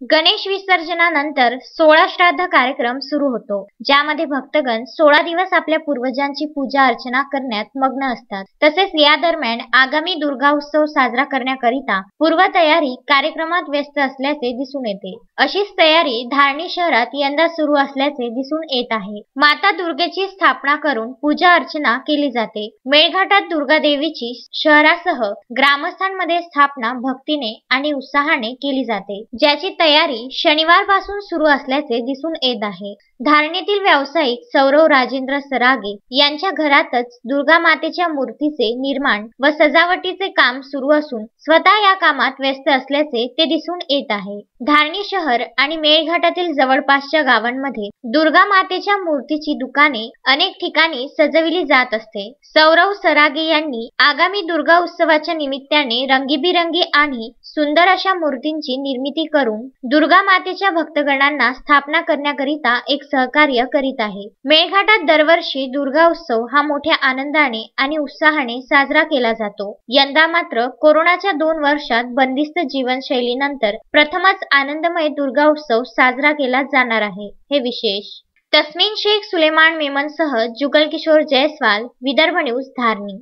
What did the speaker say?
गणेश विसर्जनानंतर 16 श्राद्ध कार्यक्रम सुरू होतो, ज्यामध्ये भक्तगण 16 दिवस आपल्या पूर्वजांची पूजा अर्चना करण्यात मग्न असतात। तसेच या दरम्यान आगामी दुर्गा उत्सव साजरा करण्याकरिता पूर्वतयारी कार्यक्रमात व्यस्त असल्याचे दिसून येते। अशीच तयारी धारणी शहरात यंदा सुरू असल्याचे दिसून येत आहे। माता दुर्गेची स्थापना करून पूजा अर्चना केली जाते। मेळघाटात दुर्गा देवीची शहरासह ग्रामस्थांमध्ये स्थापना भक्तीने आणि उत्साहाने केली जाते, ज्याची तयारी शनिवारपासून सुरू असल्याचे दिसून येत आहे। धारणीतील व्यावसायिक सौरव राजेंद्र सरागे यांच्या घरातच दुर्गा मातेच्या मूर्तीचे निर्माण व सजावटीचे काम सुरू असून स्वतः या कामात व्यस्त असल्याचे ते दिसून येत आहे। धारणी शहर आणि मेळघाटातील जवळपासच्या गावांमध्ये दुर्गा मातेच्या मूर्तीची दुकाने अनेक ठिकाणी सजविली जात असते। सौरव सरागे यांनी आगामी दुर्गा उत्सवाच्या निमित्ताने रंगीबिरंगी आणि सुंदर अशा मूर्तींची निर्मिती करून दुर्गा मातेच्या भक्तगणांना स्थापना करण्याकरिता एक सहकार्य करीत आहे। मेळघाटात दरवर्षी दुर्गा उत्सव हा मोठ्या आनंदाने आणि उत्साहाने साजरा केला जातो। यंदा मात्र कोरोनाच्या 2 वर्षात बंदिस्त जीवनशैलीनंतर प्रथमच आनंदमय दुर्गा उत्सव साजरा केला जाणार आहे। हे विशेष। तस्मीन शेख सुलेमान मेमनसह जुगल किशोर जयस्वाल, विदर्भ न्यूज, धारणी।